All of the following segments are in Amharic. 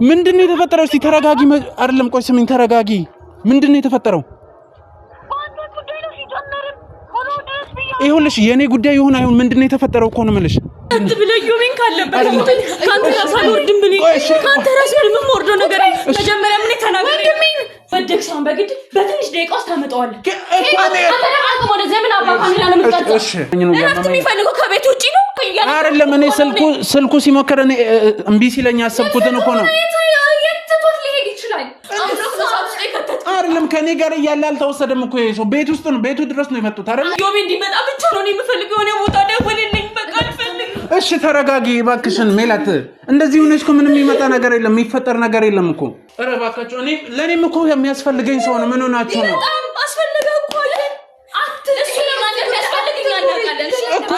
ምንድነው የተፈጠረው? እስቲ ተረጋጊ። አይደለም ቆይ ስሚኝ፣ ተረጋጊ። ምንድነው የተፈጠረው? ይኸውልሽ የኔ ጉዳይ ይሁን አይሁን ምንድነው የተፈጠረው እኮ ነው የምልሽ። አንተ ብለዩሚን ካለበት ካንተ ራስ አልወርድም ብለኝ ካንተ ራስ ምንም ወርዶ ነገር መጀመሪያ ምን ተናገረ ምን ወደክሳን በግድ በትንሽ ደቂቃ ውስጥ ታመጣዋለህ። አንተ ደግሞ ወደ ዘመን አባካን ያለ ምጣጣ እሺ እረፍት የሚፈልገው ከቤት ውጪ ነው አይደለም። እኔ ስልኩ ሲሞከረ እኔ እምቢ ሲለኝ አሰብኩትን እኮ ነው። የትቶት ሊሄድ ይችላል። አይደለም ከኔ ጋር እያለ አልተወሰደም እኮ ሰው ቤት ውስጥ ነው፣ ቤቱ ድረስ ነው የመጡት አይደል? ዮሚ እንዲመጣ ብቻ ነው የምፈልገው። እኔ ቦታ ደውልልኝ በቃ አልፈልግም። እሺ ተረጋጊ እባክሽን ሜላት። እንደዚህ ሆነሽ እኮ ምንም የሚመጣ ነገር የለም፣ የሚፈጠር ነገር የለም እኮ። ኧረ እባካችሁ ለኔም እኮ የሚያስፈልገኝ ሰው ነው። ምን ሆናችሁ ነው? በጣም አስፈልገው እኮ አይደል? እሱ ለማለት ያስፈልገኛል እኮ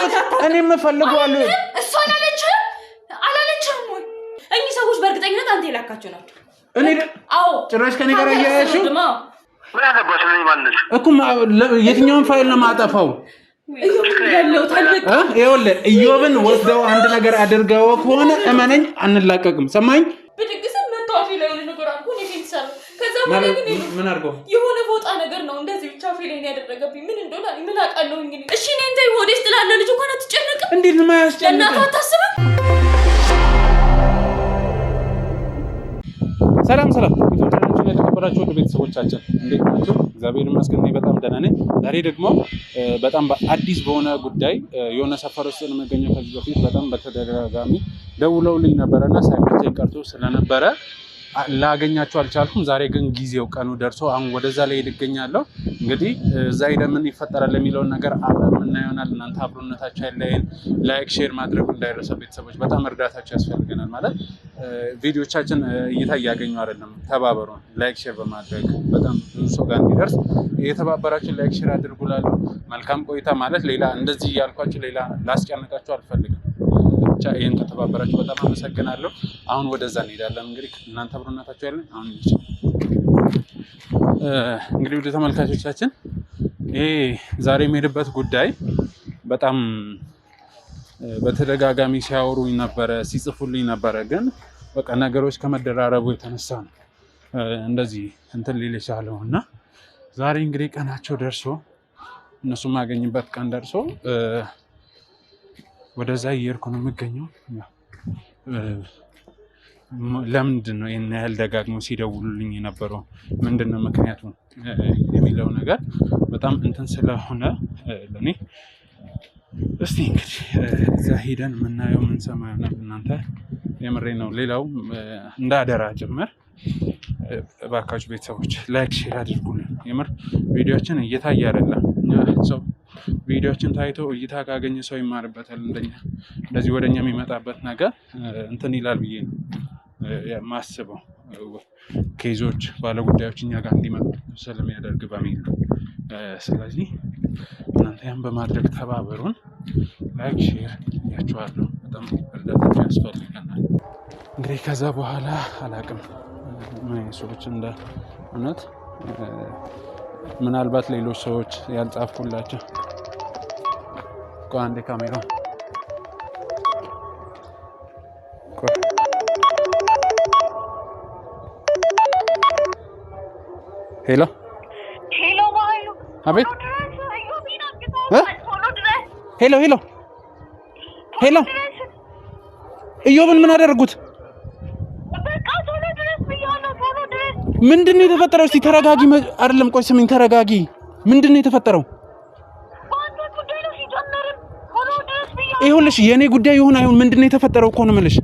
እኔም እፈልገዋለሁ። እሷ አላለችም ወይ? እኚህ ሰዎች በእርግጠኝነት አንተ የላካቸው ናቸው። እኔ አዎ ጭራሽ ከኔ ጋር እያያችሁ ምን አለባሽ ነኝ ማለት እኮ የትኛውን ፋይል ነው ማጠፋው? ይኸውልህ ኢዮብን ወስደው አንድ ነገር አድርገው ከሆነ እመነኝ አንላቀቅም። ሰማኝ ብድግስ መጣፊ ላይ ነው ነገር አልኩ ነው ይፈንሳል። ከዛ ማለት ምን አድርገው የሆነ ቦታ ነገር ነው እንደዚህ ብቻ ፌሌን ያደረገብኝ ምን እንደሆነ ምን አውቃለሁ እንግዲህ። እሺ እኔ እንተ ወዴስ ትላለ ልጅ እንኳን አትጨነቅም። እንዴት ነው ማያስጨንቅ? እናቷ አታስብም። ሰላም ቤቶቻችን የተከበራችሁ ቤተሰቦቻችን እንዴት ናችሁ? እግዚአብሔር ይመስገን እኔ በጣም ደህና ነኝ። ዛሬ ደግሞ በጣም አዲስ በሆነ ጉዳይ የሆነ ሰፈር ውስጥ ለመገኘት ከዚህ በፊት በጣም በተደጋጋሚ ደውለውልኝ ነበርና ሳይመቸኝ ቀርቶ ስለነበረ ላገኛቸው አልቻልኩም። ዛሬ ግን ጊዜው ቀኑ ደርሶ አሁን ወደዛ ላይ ይገኛለሁ። እንግዲህ እዛ ሄደን ምን ይፈጠራል የሚለውን ነገር አብረን እናየናል። እናንተ አብሮነታችሁ አይለየን። ላይክ ሼር ማድረግ እንዳይረሳ ቤተሰቦች፣ በጣም እርዳታችሁ ያስፈልገናል። ማለት ቪዲዮቻችን እይታ እያገኙ አይደለም፣ ተባበሩን። ላይክ ሼር በማድረግ በጣም ብዙ ሰው ጋር እንዲደርስ የተባበራችሁ ላይክ ሼር አድርጉላለሁ። መልካም ቆይታ። ማለት ሌላ እንደዚህ ያልኳችሁ ሌላ ላስጨንቃችሁ አልፈልግም። ብቻ ይሄን ከተባበራችሁ በጣም አመሰግናለሁ። አሁን ወደዛ እንሄዳለን። እንግዲህ እናንተ አብሮነታችሁ ያለን አሁን እንግዲህ ወደ ተመልካቾቻችን ይሄ ዛሬ የምሄድበት ጉዳይ በጣም በተደጋጋሚ ሲያወሩኝ ነበረ፣ ሲጽፉልኝ ነበረ። ግን በቃ ነገሮች ከመደራረቡ የተነሳ ነው እንደዚህ እንትን ሊል የቻለው እና ዛሬ እንግዲህ ቀናቸው ደርሶ እነሱ ማገኝበት ቀን ደርሶ ወደዛ እየሄድኩ ነው የምገኘው። ለምንድን ነው ይህን ያህል ደጋግሞ ሲደውሉልኝ የነበረው ምንድነው ምክንያቱ የሚለው ነገር በጣም እንትን ስለሆነ ለእኔ እስቲ እንግዲህ እዛ ሄደን የምናየው የምንሰማው ይሆናል። እናንተ የምሬ ነው። ሌላው እንዳደራ ጭምር እባካችሁ ቤተሰቦች ላይክ ሼር አድርጉልን። የምር ቪዲዮችን እየታየ አይደለም። ሰው ቪዲዮችን ታይቶ እይታ ካገኘ ሰው ይማርበታል። እንደዚህ ወደኛ የሚመጣበት ነገር እንትን ይላል ብዬ ነው ማስበው። ኬዞች ባለጉዳዮች እኛ ጋር እንዲመጡ ስለሚያደርግ በሚል ነው። ስለዚህ እናንተ ያን በማድረግ ተባበሩን። ላይክ ሼር ያችኋለሁ። በጣም እርዳታችሁ ያስፈልገናል። እንግዲህ ከዛ በኋላ አላቅም ምን ሰዎች እንደ እውነት ምናልባት ሌሎች ሰዎች ያልጻፍኩላቸው አንዴ ካሜራ ሄሎ ባዩ አቤት ሄሎ ኢዮብን ምን አደረጉት? ምንድነው የተፈጠረው? እስቲ ተረጋጊ። አይደለም ቆይ ስሚኝ፣ ተረጋጊ። ምንድነው የተፈጠረው? ይኸውልሽ የኔ ጉዳይ ይሁን አይሁን ምንድነው የተፈጠረው እኮ ነው የምልሽ።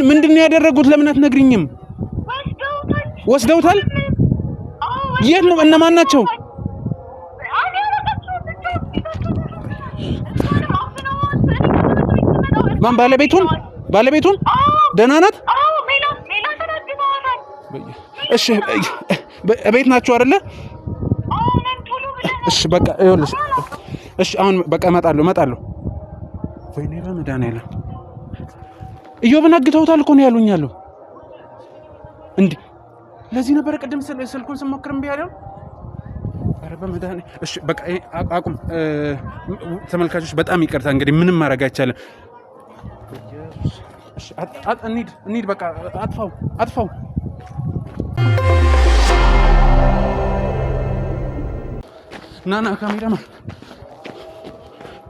ምንድነው ያደረጉት? ለምን አትነግሪኝም? ወስደውታል? የት ነው? እነማን ናቸው? ማን? ባለቤቱን ደህና ናት? እሺ ቤት ናችሁ አይደለ? እሺ በቃ ይኸውልሽ፣ እሺ አሁን በቃ እመጣለሁ። ወይኔ በመድኃኒዓለም ኢዮብን አግተውታል እኮ ነው ያሉኝ ያለው። እንዴ ለዚህ ነበር ቅድም ስልኩን ስሞክር እምቢ ያለው። ኧረ በመድኃኒዓለም እሺ በቃ አቁም። ተመልካቾች በጣም ይቅርታ እንግዲህ ምንም ማድረግ አይቻልም። እንሂድ በቃ አጥፋው ናና ካሜራማን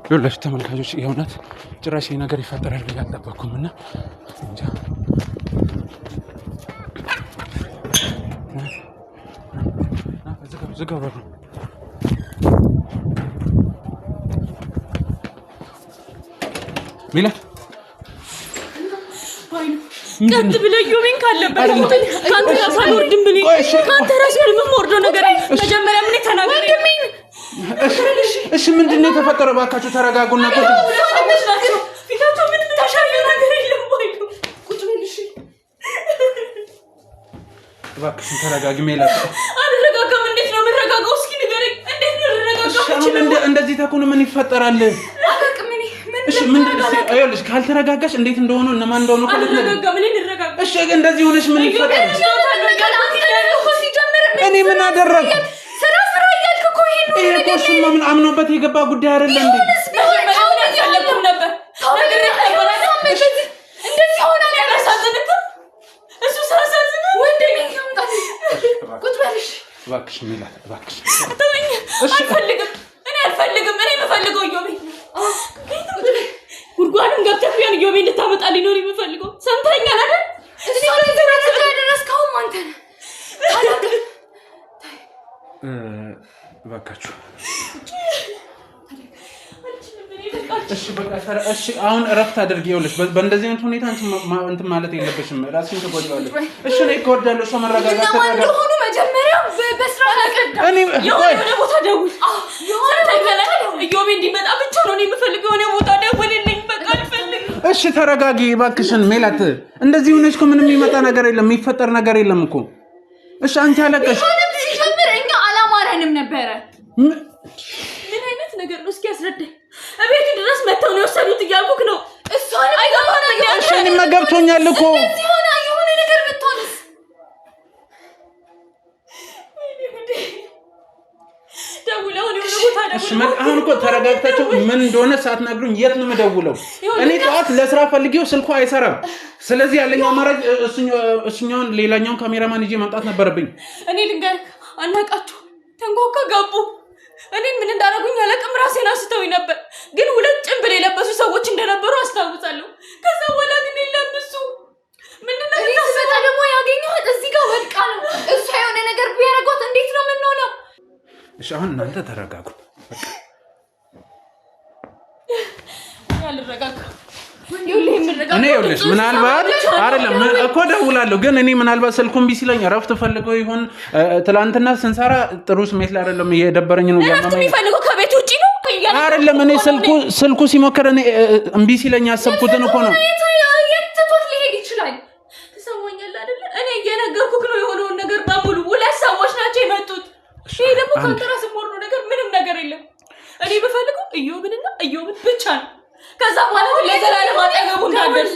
ይኸውላችሁ ተመልካቾች የእውነት ጭራሽ ነገር ይፈጠራል ብዬ አልጠበኩም እና እንጃ ዝጋው በሩ ሚላት ቀጥ ብለህ ዮቤን ካለበት ካንተ ራስ አልወርድም ብለህ ካንተ ራስ ምንም ወርዶ ነገር መጀመሪያ ምን ተናገረ? እሺ ምንድነው የተፈጠረው? እባካችሁ ተረጋጉና ፊታቸው ምንም ታሻየው ነገር የለም ወይ? ቁጭ በል እሺ። እባክሽን ተረጋጊ ሜላት። አልረጋጋም። እንዴት ነው የምረጋጋው? እስኪ ንገረኝ። እንዴት ነው ልረጋጋው? እንደዚህ ተኩን ምን ይፈጠራል? እሺ ምንድነው? አይልሽ ካልተረጋጋሽ እንዴት እንደሆነ እነማን እንደሆነ ኮለት ነገር አልረጋጋም። እኔ ልረጋጋ። እሺ እንደዚህ ሆነሽ ምን ይፈጠራል? እኔ ምን አደረኩ? ስራ እያልክ እኮ ይሄ እኮ እሱማ ምን አምኖበት የገባ ጉዳይ አይደለም እንዴ? ያለኩም ነበር እንደዚህ ሆነ ያሳዝንክ እሱ ሳሳዝን ወንደኝ ያምጣት ቁጭ በልሽ እባክሽ ሜላት እባክሽ አልፈልግም። እኔ የምፈልገው ዮቤ ጉድጓድም ገብተህ ቢሆን ዮቤ እንድታመጣልኝ ነው የምፈልገው። ሰምተኸኛል አይደል? እኔ ያደረስከው አንተ ነህ። እባካችሁ እሺ በቃ እሺ አሁን እረፍት አድርጊ። ይኸውልሽ በእንደዚህ አይነት ሁኔታ እንትን ማለት የለብሽም። ራስሽን ትጎጂዋለሽ። እሺ እኔ እወዳለሁ ሰው መረጋጋት ተረጋጋ። ሆኖ መጀመሪያ በስራ ለቀዳ የሆነ ቦታ ደውል። ዮቤ እንዲመጣ ብቻ ነው የምፈልገው። የሆነ ቦታ ደውልልኝ። በቃ አልፈልግም። እሺ ተረጋጊ እባክሽን ሜላት። እንደዚህ ሆነሽ እኮ ምንም የሚመጣ ነገር የለም፣ የሚፈጠር ነገር የለም እኮ። እሺ አንቺ አለቀሽ። እኛ አላማረንም ነበረ። ምን አይነት ነገር ነው? እስኪ አስረዳኝ። እቤቱ ድረስ መተው ነው የወሰዱት እያልኩክ ነው። እሷን አይገባም። እሺ እኔማ ገብቶኛል እኮ ሲሆን የሆነ ነገር ብትሆንስ? ደውለው ነው ቦታ ደውለው። እሺ አሁን እኮ ተረጋግታችሁ ምን እንደሆነ ሳትነግሩኝ የት ነው የምደውለው? እኔ ጠዋት ለስራ ፈልጌው ስልኩ አይሰራም። ስለዚህ ያለኝ አማራጭ እሱኛውን ሌላኛውን ካሜራማን ይዤ ማምጣት ነበረብኝ። እኔ ልንገርህ አናቃችሁ ተንጓካ ገቡ። እኔ ምን እንዳደረጉኝ አላውቅም። ራሴን አስተውኝ ነበር፣ ግን ሁለት ጭንብል የለበሱ ሰዎች እንደነበሩ አስታውሳለሁ። ከዛ በኋላ ግን የለም። እሱ ምንድነው ተሰጣ ደግሞ ያገኘሁት እዚህ ጋር ወድቃ ነው። እሷ የሆነ ነገር ቢያረጋት እንዴት ነው የምንሆነው? እሺ አሁን እናንተ ተረጋጉ። እኔ ይኸውልሽ ምናልባት አይደለም እኮ ደውላለሁ፣ ግን እኔ ምናልባት ስልኩን ቢሲለኝ እረፍት ፈልገው ይሆን? ትላንትና ስንሰራ ጥሩ ስሜት ላይ አይደለም፣ እየደበረኝ ነው። እረፍት የሚፈልገው ከቤት ውጪ ነው አይደለም። እኔ ስልኩ ሲሞክር እኔ እምቢ ሲለኝ ያሰብኩትን እኮ ነው። የትቶት ሊሄድ ይችላል። ትሰማኛለህ አይደለ? እኔ እየነገርኩህ ነው የሆነውን ነገር በሙሉ። ሁለት ሰዎች ናቸው የመጡት። ይሄ ደግሞ ካንተ ራስ ሞር ነው ነገር ምንም ነገር የለም። እኔ በፈልገው እዮብንና እዮብን ብቻ ነው። ከዛ በኋላ ለዘላለም አጠገቡ እንዳደርስ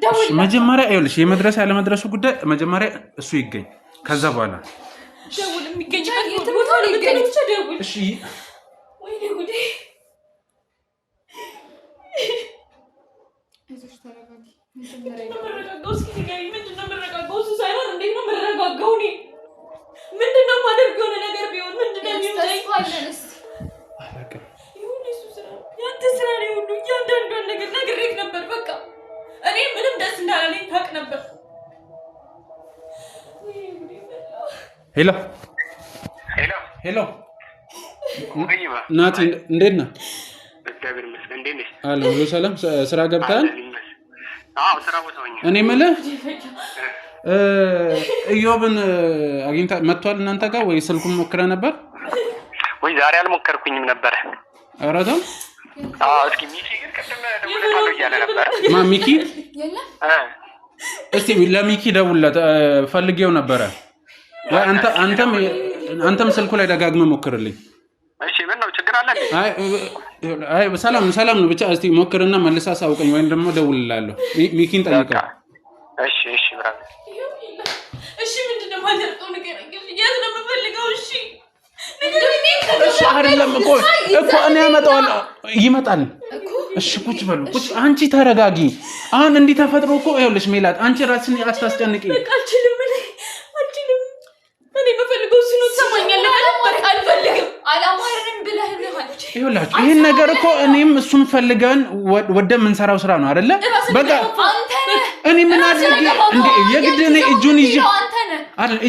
ደውል። መጀመሪያ ይኸውልሽ የመድረስ ያለ መድረሱ ጉዳይ መጀመሪያ እሱ ይገኝ። ከዛ በኋላ ደውል። የሚገኝበት ቦታ ነው ይገኝ። ደውል። እሺ ወይኔ ጉዴ። እዚህ ተረጋጊ። ምንድነው የምረጋጋው? እሱ ሳይሆን እንዴት ነው የምረጋጋው? እኔ ምንድነው የማደርገው? የሆነ ነገር ቢሆን ምንድነው የሚሆነው? ያንተ ስራ ነው ሁሉ። እያንዳንዷን ነገር ነግሬህ ነበር። በቃ እኔ ምንም ደስ እንዳላለኝ ታውቅ ነበር። ሄሎ ናቲ እንዴት ነህ? እግዚአብሔር ይመስገን። እንዴት ነህ? አለ ሁሉ ሰላም። ስራ ገብተሃል? አዎ ስራ ቦታ ሆኜ። እኔ የምልህ እዮብን አግኝታ መጥቷል እናንተ ጋር ወይ ስልኩን ሞክረህ ነበር ወይ? ዛሬ አልሞከርኩኝም ነበር። ኧረ ተው። እስኪ ሚኪ ግን ቅድም ደውለታለሁ እያለ ነበር። ማን ሚኪ? እስቲ ለሚኪ ደውልለት ፈልጌው ነበረ። ወይ አንተም ስልኩ ላይ ደጋግመህ ሞክርልኝ። እሺ ምን ነው ችግር አለ እንዴ? አይ ሰላም ነው ብቻ። እስቲ ሞክርና መልሳ አሳውቀኝ ወይም ደግሞ ደውልልሃለሁ። ሚኪን ጠይቀው። እሺ ብራዘር። እሺ ምንድነው ማደርገው? ንገረኝ። የት ነው የምፈልገው? እሺ እሺ አይደለም እኮ እኔ አመጣዋለሁ። ይመጣል እኮ እሺ ቁጭ በሉ ቁጭ አንቺ ተረጋጊ አሁን እንዲህ ተፈጥሮ እኮ ይኸውልሽ ሜላት አንቺ ራስሽን አታስጨንቂ አልችልም እኔ በፈልገው ሲኖ ተሰማኛለህ በቃ አልፈልግም አላማረንም ብለህ ይኸውላችሁ ይሄን ነገር እኮ እኔም እሱን ፈልገን ወደ ምንሰራው ስራ ነው አይደለ በቃ እኔ ምን አድርጌ እንዴ የግድ እኔ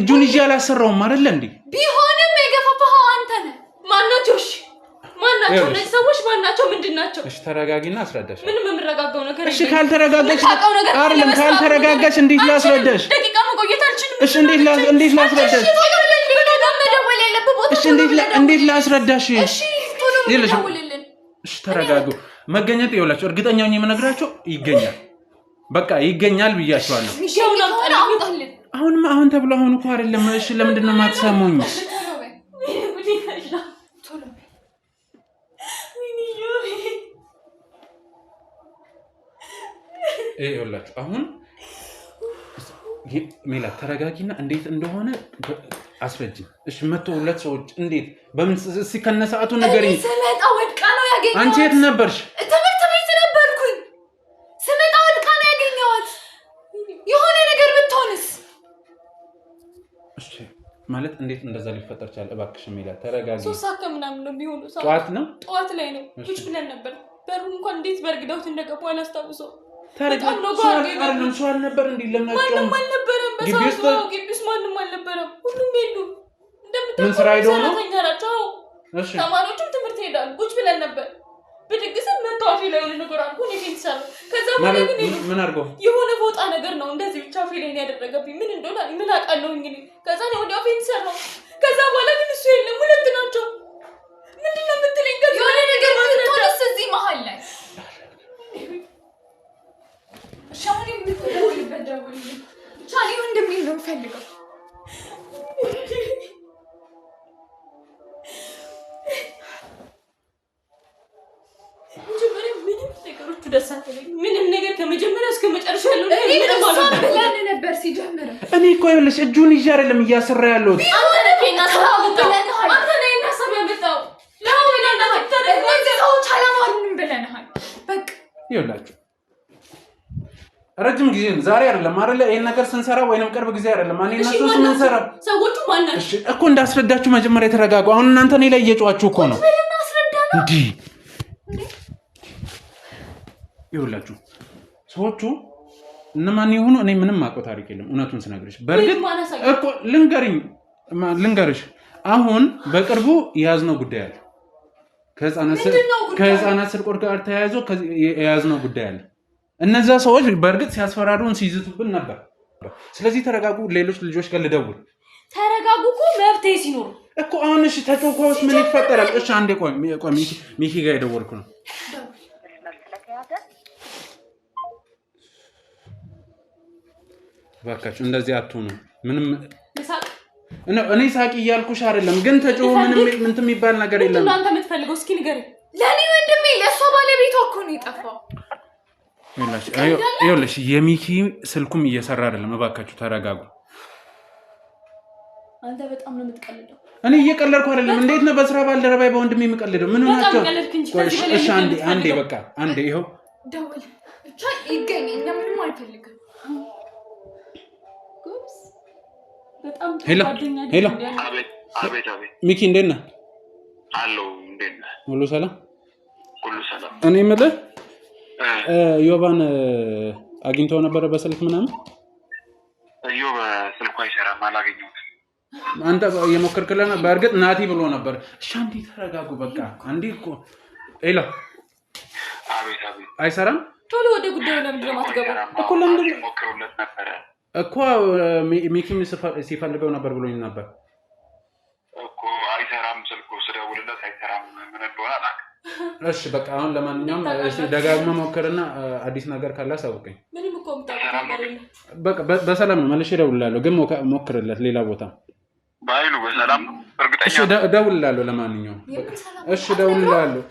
እጁን ይዤ አላሰራውም አይደለ እንዴ ቢሆንም የገፋፋው አንተ ነህ ማናቸው እነዚህ ሰዎች ማናቸው ምንድናቸው እሺ ተረጋጊና አስረዳሽ ምንም የምረጋጋው ነገር እሺ ካልተረጋጋሽ እንዴት ላስረዳሽ ደቂቃ መቆየት አልችልም እሺ እንዴት ላስረዳሽ እሺ እንዴት ላስረዳሽ እሺ ቶሎ ደውልልን እሺ ተረጋጉ መገኘት ይኸውላችሁ እርግጠኛ ነኝ የምነግራችሁ ይገኛል በቃ ይገኛል ብያችኋለሁ አሁን ተብሎ አሁን እኮ አይደለም እሺ ለምንድን ነው የማትሰሙኝ ይኸውላችሁ አሁን ሜላት ተረጋጊና እንዴት እንደሆነ አስረጂ እሺ መቶ ሁለት ሰዎች እንዴት በምን ሲከነሳቱ ነገርኝ ስመጣ ወድቃ ነው ያገኘው አንቺ የት ነበርሽ ትምህርት ቤት ነበርኩኝ ስመጣ ወድቃ ነው ያገኘዋት የሆነ ነገር ብትሆንስ እሺ ማለት እንዴት እንደዛ ሊፈጠር ቻለ እባክሽ ሜላት ተረጋጊ 3 ሰዓት ከምናምን ነው ቢሆነው ጠዋት ላይ ነው ቁጭ ብለን ነበር በሩን እንኳን እንዴት በርግደውት እንደገቡ አላስታውሰው ታረጋግጥ ሰው አልነበር እንዴ ለማጫው ማንም አልነበረም በሰው ግቢስ ማንም አልነበረም ሁሉም ሄዱ ምን ስራ ሄዶ ነው እሺ ተማሪዎችም ትምህርት ሄዳሉ ቁጭ ብለን ነበር በድግስ መጣው ላይ የሆነ ነገር አልኩ እኔ ፊንሰር ከዛ በኋላ ግን ምን አድርጎ የሆነ ቦታ ነገር ነው እንደዚህ ብቻ ፊልም ያደረገብኝ ምን እንደሆነ ምን አውቃለሁ እንግዲህ ከዛ ነው ወዲያው ፊንሰር ነው ከዛ በኋላ ግን እሱ የለም ሁለት ናቸው ምንድነው የምትለኝ ከዛ የሆነ ነገር ማለት እዚህ መሃል ላይ ሻውኒ ምትደውልበት ቻሊ ወንድሜ ነው ፈልገው ምንም ነገር ከመጀመሪያ እስከ መጨረሻ ያለው ነገር ነበር ሲጀምር እኔ እኮ ይኸውልሽ እጁን ይዤ አይደለም እያሰራ ያለው አንተ ነህ እናሰብ ያመጣው ለምን እንደተደረገው ቻላማሩን ብለናል በቃ ይኸውላችሁ ረጅም ጊዜ ዛሬ አይደለም አይደለ ይሄን ነገር ስንሰራ ወይንም ቅርብ ጊዜ አይደለም ማን እና ሶስት ምን ሰራ ሰዎቹ ማን ናቸው እኮ እንዳስረዳችሁ መጀመሪያ ተረጋጉ አሁን እናንተ እኔ ላይ እየጫዋችሁ እኮ ነው እንዴ ይኸውላችሁ ሰዎቹ እነማን ይሁኑ እኔ ምንም አውቀው ታሪክ የለም እውነቱን ስነግርሽ በርግጥ እኮ ልንገርሽ አሁን በቅርቡ ያዝነው ጉዳይ አለ ከህፃናት ስርቆት ጋር ተያይዞ ያዝነው ጉዳይ አለ እነዛ ሰዎች በርግጥ ሲያስፈራሩን ሲይዙብን ነበር ስለዚህ ተረጋጉ ሌሎች ልጆች ጋር ልደውል ተረጋጉ እኮ መብቴ ሲኖር እኮ አሁን እሺ ተጮኮስ ምን ይፈጠራል እሺ አንዴ ቆይ ሚኪ ጋር የደወልኩ ነው ባካችሁ እንደዚህ አትሆኑ ምንም እኔ ሳቂ እያልኩሽ አይደለም ግን ተጮህ ምንም የሚባል ነገር የለም እናንተ የምትፈልገው እስኪ ንገር ለኔ ወንድሜ ለሷ ባለቤቷ እኮ ነው የጠፋው ይኸውልሽ የሚኪ ስልኩም እየሰራ አይደለም እባካችሁ ተረጋጉ አንተ በጣም ነው የምትቀልደው እኔ እየቀለድኩ አይደለም እንዴት ነው በስራ ባልደረባይ በወንድሜ የምቀልደው ምን ሆናችሁ እሺ አንዴ በቃ አንዴ ይኸው ደውል ብቻ ይገኛል ምንም አልፈልግም ሄሎ አቤት ሚኪ እንዴት ነህ አሎ እንዴት ነህ ሁሉ ሰላም እኔ የምልህ ዮባን አግኝተው ነበር በስልክ ምናምን ዮባ ስልኩ አይሰራም አላገኘሁትም አንተ የሞከርክለና በእርግጥ ናቲ ብሎ ነበር እሺ አንዴ ተረጋጉ በቃ አንዴ እኮ ሄሎ አቤት አይሰራም ቶሎ ወደ ጉዳዩ ለምንድን ነው የማትገባው እኮ ለምንድን ሞክሩለት ነበር እኮ ሚኪም ሲፈልገው ነበር ብሎኝ ነበር እኮ አይሰራም ስልኩ ስደውልለት አይሰራም ምን እንደሆነ አላውቅም እሺ በቃ አሁን ለማንኛውም ደጋግመህ ሞክርና አዲስ ነገር ካለ አሳውቀኝ ምንም እኮ ምታውቀው በቃ በሰላም ነው መልሼ እደውልልሃለሁ ግን ሞክርለት ሌላ ቦታ ባይሉ በሰላም ነው እርግጠኛ እሺ እደውልልሃለሁ ለማንኛውም እሺ እደውልልሃለሁ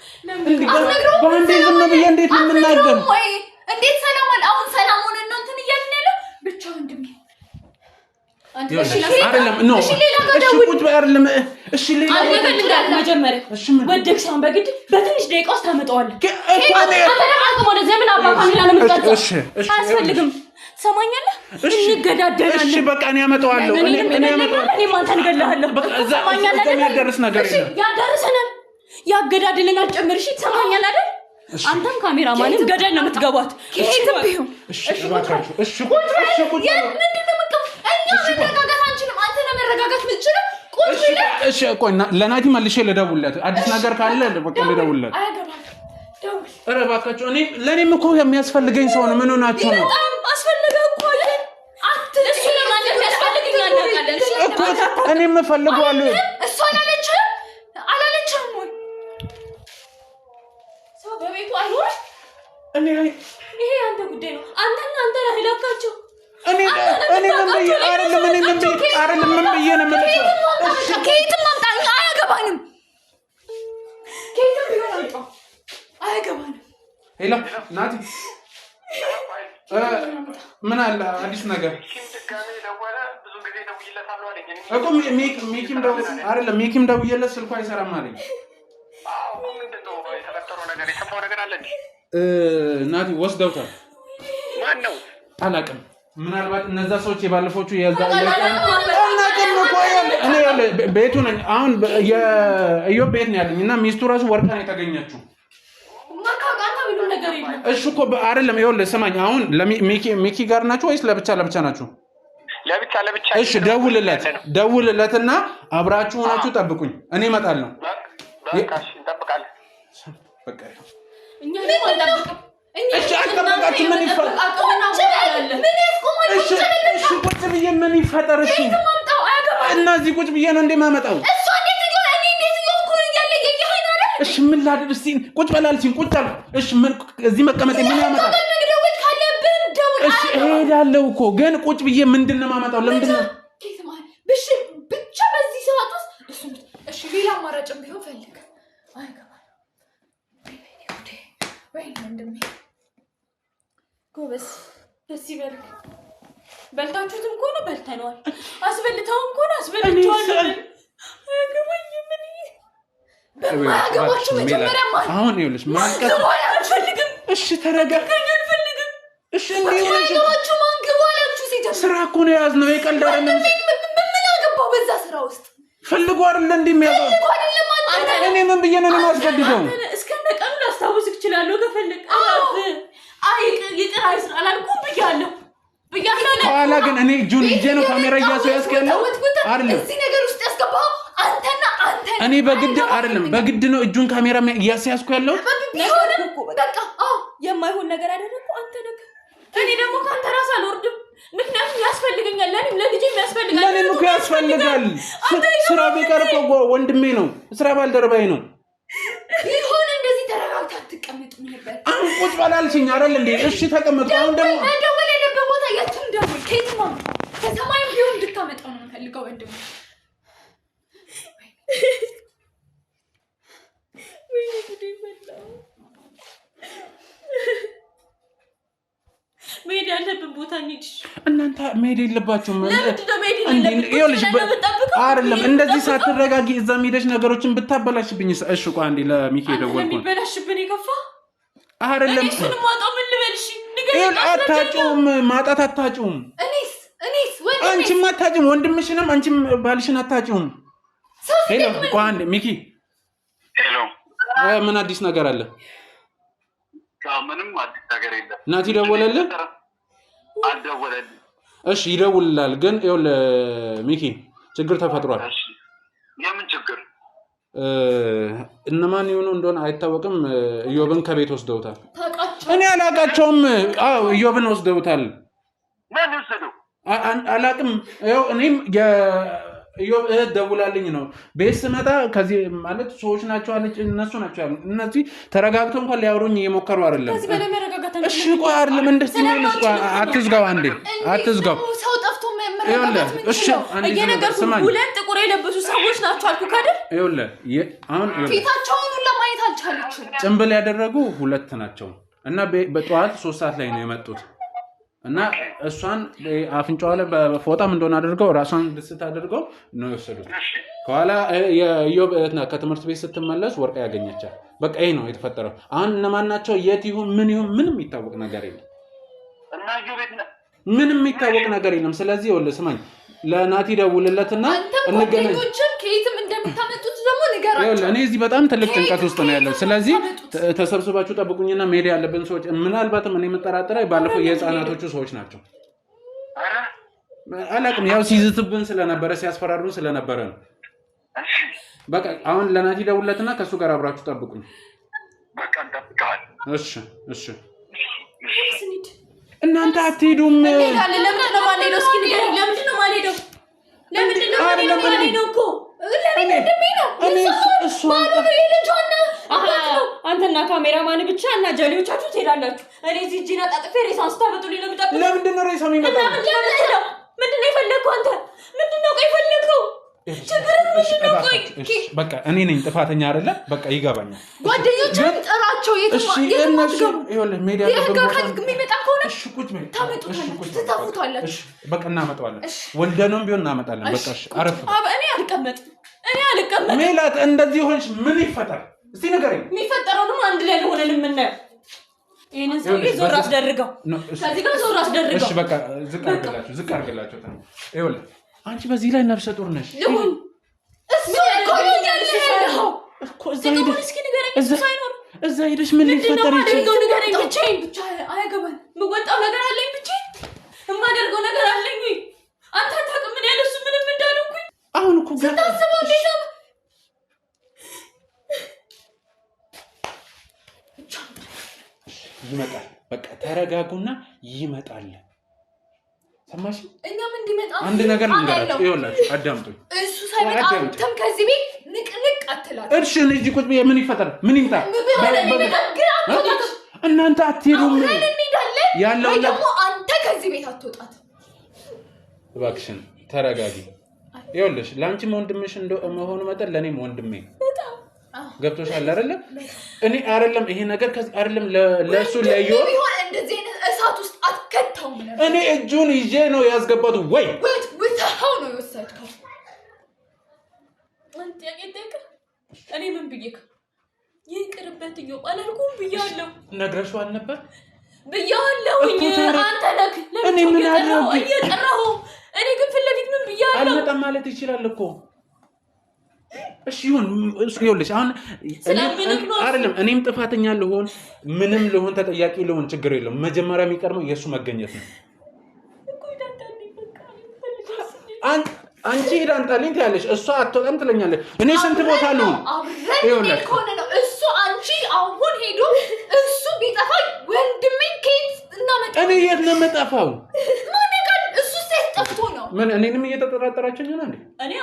በአንዴ ዝም ብዬ እንዴት ነው የምናገር እንዴት ሰላም አለ አሁን ሰላም ሆነ ነው እንትን እያልን ያለው ብቻ ወንድሜ አንተ እሺ አይደለም ነው እሺ ቁጭ በይ አይደለም እሺ ሌላ መጀመሪያ ወደክ ሳይሆን በግድ በትንሽ ደቂቃ ውስጥ ታመጣዋለህ። አተረቃቅሞ ወደ ዘመን አባ ካሜራ ነው የምትቀጣው። አያስፈልግም። ሰማኛለህ? እንገዳደላለን። እሺ በቃ እኔ አመጣዋለሁ። እኔ ማንተን ገለሃለሁ። ሰማኛለህ? ያደርስ ነገር የለም። ያዳርሰናል፣ ያገዳድልናል ጭምር። እሺ ሰማኛለህ አይደል? አንተም ካሜራማንም ገደል ነው የምትገባው። ከየትም ቢሆን እሺ እባካችሁ እሺ ቁጭ ምንድነው መቀው? እኛ መረጋጋት አንችልም። አንተ ነው መረጋጋት የምትችለው። ቁጭ ብለህ እሺ ቆይ ለናቲ መልሼ ልደውልለት። አዲስ ነገር ካለ በቃ ልደውልለት። ደውል። ኧረ እባካችሁ ለኔም እኮ የሚያስፈልገኝ ሰው ነው። ምን ሆናችሁ ነው? እኔም እፈልገዋለሁ። እሷ አላለችም ወይ? ሰው በቤቱ አይኖር። ይሄ አንተ ጉዳይ ነው። አንተ ነህ ላካቸው። እኔ ምን ብዬ አይደለም ምን ብዬ ነው የምልህ? ከየትም ማምጣ አያገባንም። ከየትም ቢሆን አምጣ አያገባንም። ሄሎ ናቲ ምን አለ አዲስ ነገር? እኮ ሚኪም ደውዬለት ስልኩ አይሰራም አለኝ። ናቲ ወስደውታል። አላውቅም። ምናልባት እነዛ ሰዎች የባለፎቹ ቤቱ ነኝ አሁን የኢዮብ ቤት ነው ያለኝ እና ሚስቱ ራሱ ወርቃ ነው የተገኘችው። እሺ እኮ አይደለም። ይኸውልህ ስማኝ፣ አሁን ሚኪ ጋር ናችሁ ወይስ ለብቻ ናችሁ? ለብቻ። እሺ ደውልለትና አብራችሁ ሆናችሁ ጠብቁኝ፣ እኔ እመጣለሁ። በቃ እሺ እንጠብቃለን። በቃ እሺ አትጠብቃችሁ። ምን ይፈጠር? እሺ ቁጭ ብዬ ምን ይፈጠር? እሺ እና እዚህ ቁጭ ብዬ ነው እንደማመጣው። እሺ ምን ላድርግ? እስቲ ቁጭ በላልሽኝ። ቁጭ አልኩ። እሺ ምን እዚህ መቀመጥ ምን ያመጣል? እሺ እሄዳለሁ እኮ ግን ቁጭ ብዬ ምንድነው የማመጣው? ለምንድን ነው ብቻ በዚህ ሰዓት ውስጥ እሺ ሌላ አማራጭም ቢሆን ፈልግ። ጎበዝ ደስ ይበልክ። በልታችሁትም ከሆነ በልተነዋል፣ አስበልተውም ከሆነ አስበልተዋል። በማያገባችሁ መጀመሪያ አሁን ይኸውልሽ ማልቀስ አልፈልግም። እሺ ተረጋጋ። አልፈልግም። እሺ ማያገባችሁ ማንገባላችሁ ሲጀምር ስራ እኮ ነው የያዝነው። የቀልድ አይደለም። ምን አገባው በዛ ስራ ውስጥ? ፈልጎ አይደለ እንደሚያውቀው። እኔ ምን ብዬ ነው የማስገድደው? እስከነቀኑ ላስታውስክ እችላለሁ ከፈለግ። ይቅር አይስራ አላልኩም ብያለሁ። ኋላ ግን እኔ እጁን ይዤ ነው ካሜራ እያስያዝክ ያለው አይደለም። እዚህ ነገር ውስጥ ያስገባው አንተና አንተ። እኔ በግድ አይደለም፣ በግድ ነው እጁን ካሜራ እያስያዝኩ ያለው። በቃ የማይሆን ነገር አደረኩ አንተ ነህ። እኔ ደግሞ ካንተ ራስ አልወርድም። ምክንያቱም ያስፈልገኛል። ለልጄም ያስፈልጋል። ለኔም እኮ ያስፈልጋል። ስራ ቢቀር እኮ ወንድሜ ነው፣ ስራ ባልደረባዬ ነው። ይሁን እንደዚህ ተረጋግታ አትቀመጥም ነበር። አሁን ቁጭ በላልሽኝ አይደል እንዴ? እሺ ተቀመጥ። አሁን ደግሞ ደውል ያለበት ቦታ የቱ እንደሆነ ከየትም ከሰማይም ቢሆን እንድታመጣው ነው የምፈልገው ወንድሜ። መሄድ ያለብን ቦታ እንሂድ። እናንተ መሄድ የለባችሁም። ይኸውልሽ አይደለም እንደዚህ ሳትረጋጊ እዛም ሄደሽ ነገሮችን ብታበላሽብኝ። እሺ ቆይ አንዴ ለሚኪ ደወልኩ። የሚበላሽብን የከፋ አይደለም። እሱን ማጣው ምን ልበልሽ? አታጭውም፣ ማጣት አታጭውም። እኔስ ወንድሜ አንቺም አታጭውም፣ ወንድምሽንም አንቺም ባልሽን አታጭውም። ሄሎ ቆይ አንዴ ሚኪ። ሄሎ ምን አዲስ ነገር አለ? ምንም አዲስ ነገር የለም። ናቲ ደወለልህ? አልደወለልኝ። እሺ ይደውልላል። ግን ይኸውልህ ሚኪ ችግር ተፈጥሯል። እሺ የምን ችግር? እነማን ይሆኑ እንደሆነ አይታወቅም። ኢዮብን ከቤት ወስደውታል። እኔ አላውቃቸውም። አዎ ኢዮብን ወስደውታል። ማን ወሰደው? አላውቅም። ይኸው እኔም ኢዮብ እህት ደውላልኝ ነው ቤት ስመጣ። ከዚህ ማለት ሰዎች ናቸው አለች። እነሱ ናቸው ያሉት። እነዚህ ተረጋግተው እንኳን ሊያወሩኝ እየሞከሩ አይደለም። እሺ ቆይ አይደለም እንደዚህ ነው። አትዝጋው፣ አንዴ አትዝጋው። ሰው ጠፍቶ መረጋጋት ምን ነው? እየነገርኩህ ሁለት ጥቁር የለበሱ ሰዎች ናቸው አልኩህ አይደል? ይኸውልህ አሁን ፊታቸውን ሁሉ ለማየት አልቻለችም። ጭንብል ያደረጉ ሁለት ናቸው እና በጠዋት 3 ሰዓት ላይ ነው የመጡት እና እሷን አፍንጫዋ ላይ በፎጣም እንደሆነ አድርገው ራሷን ድስት አድርገው ነው የወሰዱት። ከኋላ የዮብ ከትምህርት ቤት ስትመለስ ወርቅ ያገኘቻል። በቃ ይሄ ነው የተፈጠረው። አሁን እነማን ናቸው የት ይሁን ምን ይሁን ምንም የሚታወቅ ነገር የለም። እና ዮብ ምንም የሚታወቅ ነገር የለም። ስለዚህ ወለ ስማኝ ለናቲ ደውልለትና እንገናኝ። ጓደኞችን ከየትም እንደምታመጡት ደግሞ ንገራቸው። እኔ እዚህ በጣም ትልቅ ጭንቀት ውስጥ ነው ያለው። ስለዚህ ተሰብስባችሁ ጠብቁኝና መሄድ ያለብን ሰዎች ምናልባትም እኔ የምጠራጠረው ባለፈው የህፃናቶቹ ሰዎች ናቸው። አላቅም ያው ሲዝትብን ስለነበረ ሲያስፈራሩን ስለነበረ ነው። በቃ አሁን ለናቲ ደውልለትና ከሱ ጋር አብራችሁ ጠብቁኝ። በቃ እንጠብቃለን። እሺ እናንተ አትሄዱም? ለምንድን ነው ማንሄደው? እስኪ ንገረኝ። ለምንድን ነው ማንሄደው? ለምንድን ነው ማንሄደው እኮ አንተና ካሜራማን ብቻ እና ጀሌዎቻችሁ ትሄዳላችሁ። እኔ እዚህ እጄን አጣጥፌ ሬሳን ስታመጡልኝ ነው የምጠብቀው። ለምንድን ነው ሬሳው የሚመጣው? ምንድን ነው የፈለግከው አንተ? ምንድን ነው የፈለግከው? በቃ እኔ ነኝ ጥፋተኛ አይደለ? በቃ ይገባኛል። ጓደኞችን ጥራቸው። በቃ እናመጣዋለን። ወልደነውም ቢሆን እናመጣለን። በቃ አረፍ። እኔ አልቀመጥም። ሜላት እንደዚህ ሆንሽ ምን ይፈጠር? እስቲ ንገረኝ። የሚፈጠረው ደግሞ አንድ ላይ ሆነን የምናየው ይሄንን ሰውዬ ዞር አስደርገው። ከዚህ ጋር ዞር አስደርገው። እሺ በቃ ዝቅ አድርግላቸው። ይኸውልህ አንቺ በዚህ ላይ ነፍሰ ጡር ነሽ። እዛ ሄደሽ ምን ሊፈጠር ይችላል? ንገረኝ። ብቻዬን ብቻ አያገባኝ። የምወጣው ነገር አለኝ፣ ብቻዬን የማደርገው ነገር አለኝ። አንተ አታውቅም ምን ያለ እሱ ምንም እንዳልኩኝ። አሁን እኮ ስታስበው እንዴት ነው? ይመጣል። በቃ ተረጋጉና ይመጣል። ሰማሽ? እኛም እንዲመጣ አንድ ነገር ልንገራችሁ። ይኸውላችሁ አዳምጡኝ። እሱ ሳይመጣ አንተም ከዚህ ቤት ንቅንቅ አትላል። እሺ እዚህ ቁጭ ብዬ ምን ይፈጠር? ምን ይምጣ? እናንተ አትሄዱም ያለው ደግሞ አንተ ከዚህ ቤት አትወጣት። እባክሽን ተረጋጊ። ይኸውልሽ ለአንቺም ወንድምሽ እንደመሆኑ መጠን ለእኔም ወንድሜ ገብቶሻል አይደለ? እኔ አይደለም ይሄ ነገር ከዚህ አይደለም ለሱ ለዩ ቢሆን እንደዚህ አይነት እሳት ውስጥ አትከተውም ነበር። እኔ እጁን ይዤ ነው ያስገባቱ። ወይ ወጣው ነው የወሰድከው። አንተ ያገደከ እኔ ምን ብዬሽ ይቅርበት ነው አላልኩም ብያለሁ። ነግረሽዋል ነበር ብያለሁ። አንተ ነክ እኔ ምን አደረኩ? እየጠራሁ እኔ ግን ፊት ለፊት ምን ብያለሁ? አልመጣም ማለት ይችላል እኮ። እሺ ይሁን። ይኸውልሽ አሁን አይደለም እኔም ጥፋተኛ ልሆን ምንም ልሆን ተጠያቂ ልሆን ችግር የለውም። መጀመሪያ የሚቀርመው የሱ መገኘት ነው። አንቺ ሄዳ አንጣልኝ ትያለሽ፣ እሷ አትወጣም ትለኛለች። እኔ ስንት ቦታ ልሆን? ይኸውልሽ እሱ አንቺ አሁን ሄዶ እሱ ቢጠፋ ወንድሜን ከየት እናመጣ? እኔ የት ነው የምጠፋው? እሱ ሴት ጠፍቶ ነው። ምን እኔንም እየተጠራጠራችኝ ነው እንዴ? እኔ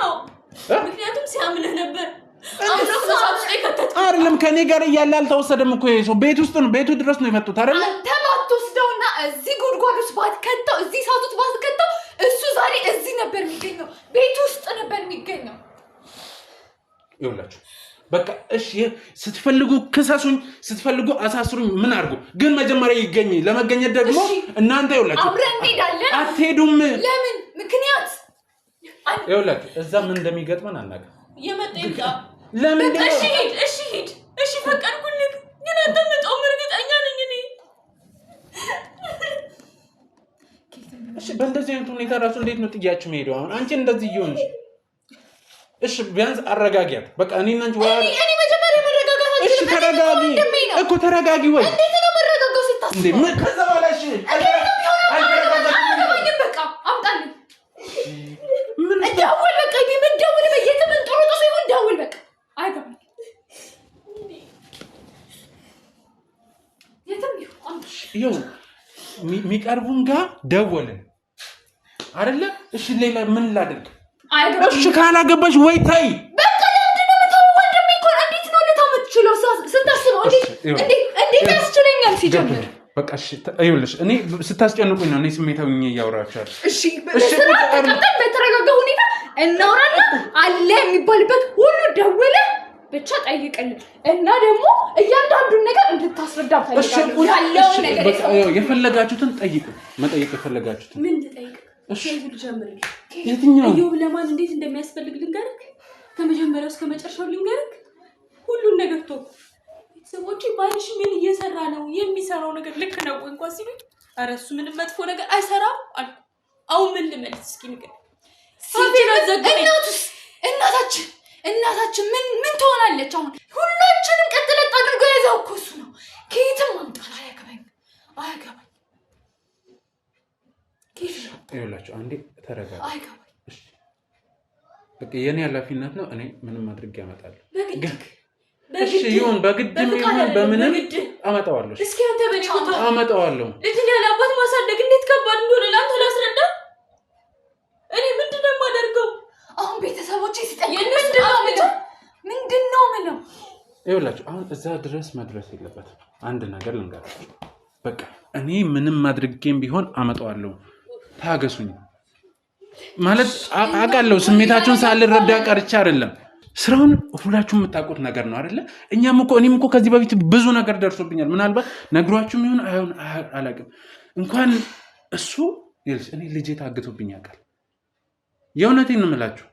ምክንያቱም ሲያምንህ ነበር። አይደለም ከኔ ጋር እያለ አልተወሰደም እኮ ይሄ ሰው ቤት ውስጥ ነው፣ ቤቱ ድረስ ነው የመጡት አይደል? አንተ ባትወስደውና እዚህ ጉድጓድ ውስጥ ባትከተው፣ እዚህ እሳት ውስጥ ባትከተው እሱ ዛሬ እዚህ ነበር የሚገኘው፣ ቤት ውስጥ ነበር የሚገኘው። ይኸውላችሁ በቃ እሺ ስትፈልጉ ክሰሱኝ፣ ስትፈልጉ አሳስሩኝ፣ ምን አድርጉ፣ ግን መጀመሪያ ይገኝ። ለመገኘት ደግሞ እናንተ ይኸውላችሁ አብረን እንሄዳለን። አትሄዱም? ለምን ምክንያት? ይኸውላችሁ እዛ ምን እንደሚገጥመን አናውቅም። የመጣ ይምጣ። ለምን? እሺ ሂድ። እሺ ፈቀድኩልህ፣ ግን አንተ መጣው እርግጠኛ ነኝ እኔ። እሺ በእንደዚህ አይነት ሁኔታ ራሱ እንዴት ነው ጥያችሁ መሄደው? አሁን አንቺ እንደዚህ ይሆንሽ። እሺ ቢያንስ አረጋጊያት። በቃ እኔና አንቺ እኔ መጀመሪያ መረጋጋት አለብኝ። እሺ ተረጋጊ እኮ ተረጋጊ። ወይ እንዴት ነው መረጋጋው ስታስብ? እንዴ ምን ከዛ በኋላ እሺ አልተረጋጋኝም። በቃ አምጣልኝ። ምን ደውል። በቃ ምን ደውል። በየትም እንጦሮጦ ሲሆን ደውል። በቃ አይገባም። የትም ይሁን የሚቀርቡን ጋር ደወልን አይደለ? እሺ ሌላ ምን ላድርግ? እሺ ካላገባሽ ወይ ታይ። በቃ ለምንድን ነው የምታወው? ወንድሜ እኮ እንዴት ነው ልታው የምትችለው? ስታስበው እንዴት ያስችለኛል ሲጀምር። በቃ እሺ ይኸውልሽ እኔ ስታስጨንቁኝ ነው እኔ ስሜታዊ ነኝ እያወራችኋል። እሺ በተረጋጋ ሁኔታ እናውራና አለ የሚባልበት ሁሉ ደውለህ ብቻ ጠይቅልኝ እና ደግሞ እያንዳንዱን ነገር እንድታስረዳ ፈልጋለሁ። ያለው ነገር የፈለጋችሁትን ጠይቁ። መጠየቅ የፈለጋችሁትን ምን ልጠይቅ? እሺ ልጀምር። የትኛው እዮብ ለማን እንዴት እንደሚያስፈልግ ልንገርህ። ከመጀመሪያው እስከ መጨረሻው ልንገርክ ሁሉን ነገር ተው ቤተሰቦቼ ባልሽ ምን እየሰራ ነው የሚሰራው ነገር ልክ ነው እንኳን ሲሉኝ ኧረ እሱ ምንም መጥፎ ነገር አይሰራም አልኩ አሁን ምን ልመልስ እስኪ ንገር እናታችን ምን ትሆናለች አሁን ሁላችንም ቀጥለጥ አድርጎ ያዘው እኮ እሱ ነው ከየትም ማምጣት አያገባኝ ይኸውላችሁ አንዴ ተረጋጋ በቃ የኔ ኃላፊነት ነው እኔ ምንም አድርጌ አመጣለሁ እሺ ይሁን በግድም ይሁን በምንም አመጣዋለሁ እስኪ አንተ በኔ አመጣዋለሁ ልጅን ያለ አባት ማሳደግ እንዴት ከባድ እንደሆነ ላንተ ላስረዳ እኔ ምንድነው የማደርገው አሁን ቤተሰቦቼ ሲጠይቁኝ ምንድነው ምለው ይኸውላችሁ አሁን እዛ ድረስ መድረስ የለበትም አንድ ነገር ልንገራችሁ በቃ እኔ ምንም አድርጌም ቢሆን አመጣዋለሁ ታገሱኝ ማለት አቃለው ስሜታችሁን ሳልረዳ ቀርቻ አይደለም ስራውን ሁላችሁም የምታውቁት ነገር ነው አይደለ እኔም እኮ ከዚህ በፊት ብዙ ነገር ደርሶብኛል ምናልባት ነግሯችሁም ይሁን አይሁን አላውቅም እንኳን እሱ ይልስ እኔ ልጄ ታግቶብኝ ያውቃል የእውነቴን ነው የምላችሁ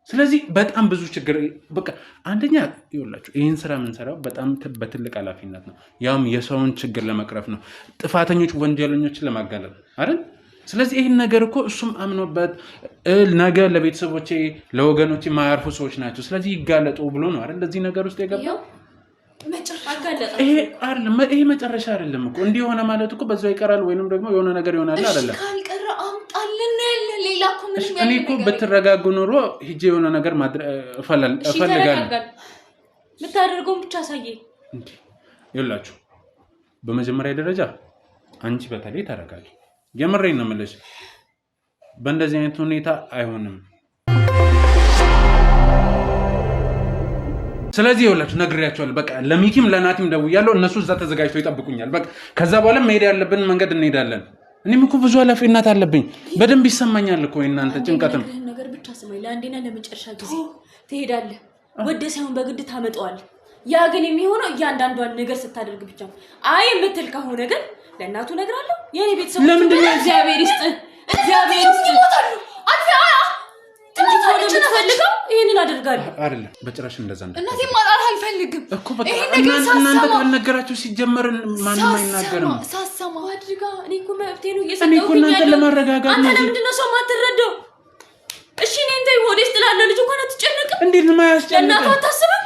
ስለዚህ በጣም ብዙ ችግር በቃ አንደኛ ይኸውላችሁ ይሄን ስራ የምንሰራው በጣም በትልቅ ኃላፊነት ነው ያውም የሰውን ችግር ለመቅረፍ ነው ጥፋተኞች ወንጀለኞችን ለማጋለጥ አይደል ስለዚህ ይሄን ነገር እኮ እሱም አምኖበት ነገ ለቤተሰቦቼ ለወገኖቼ ማያርፉ ሰዎች ናቸው ስለዚህ ይጋለጡ ብሎ ነው አይደል ለዚህ ነገር ውስጥ የገባው ይሄ መጨረሻ አይደለም እኮ እንዲህ ሆነ ማለት እኮ በዛው ይቀራል ወይንም ደግሞ የሆነ ነገር ይሆናል አይደለም ካልቀረ አምጣልን ሌላ እኮ ምንም እኔ እኮ በተረጋጉ ኑሮ ሂጄ የሆነ ነገር እፈልጋለሁ የምታደርገውን ብቻ አሳየኝ ይኸውላችሁ በመጀመሪያ ደረጃ አንቺ በተለይ ተረጋጊ የምሬን ነው የምልሽ በእንደዚህ አይነት ሁኔታ አይሆንም ስለዚህ ይኸውላችሁ ነግሬያቸዋለሁ በቃ ለሚኪም ለናቲም ደውያለሁ እነሱ እዛ ተዘጋጅተው ይጠብቁኛል በቃ ከዛ በኋላ መሄድ ያለብን መንገድ እንሄዳለን እኔም እኮ ብዙ ኃላፊነት አለብኝ በደንብ ይሰማኛል እኮ እናንተ ጭንቀትም ነገር ብቻ ስማኝ ለአንዴና ለመጨረሻ ጊዜ ትሄዳለህ ወደ ሳይሆን በግድ ታመጣዋለህ ያ ግን የሚሆነው እያንዳንዷን ነገር ስታደርግ ብቻ አይ የምትል ከሆነ ግን ለእናቱ ነግራለሁ የኔ ቤተሰብ ለምንድን ነው እግዚአብሔር ይስጥ ይሞታሉ እንዴት ነው የምትፈልገው ይሄንን አደርጋለሁ አይደለም በጭራሽ እንደዛ እናቴ ማጣት አልፈልግም እኮ በቃ እናንተ ካልነገራችሁ ሲጀመር ማንም አይናገርም ሳሰማ አድርጋ እኔ እኮ መብቴ ነው እኔ እኮ እናንተ ለማረጋጋት ነው ለምንድን ነው ሰው ማትረዳው እሺ እኔ እንተ ወዴስ ጥላለህ ልጅ እንኳን አትጨነቅም እንዴት ነው ማያስጨንቅ እናቷ አታስብም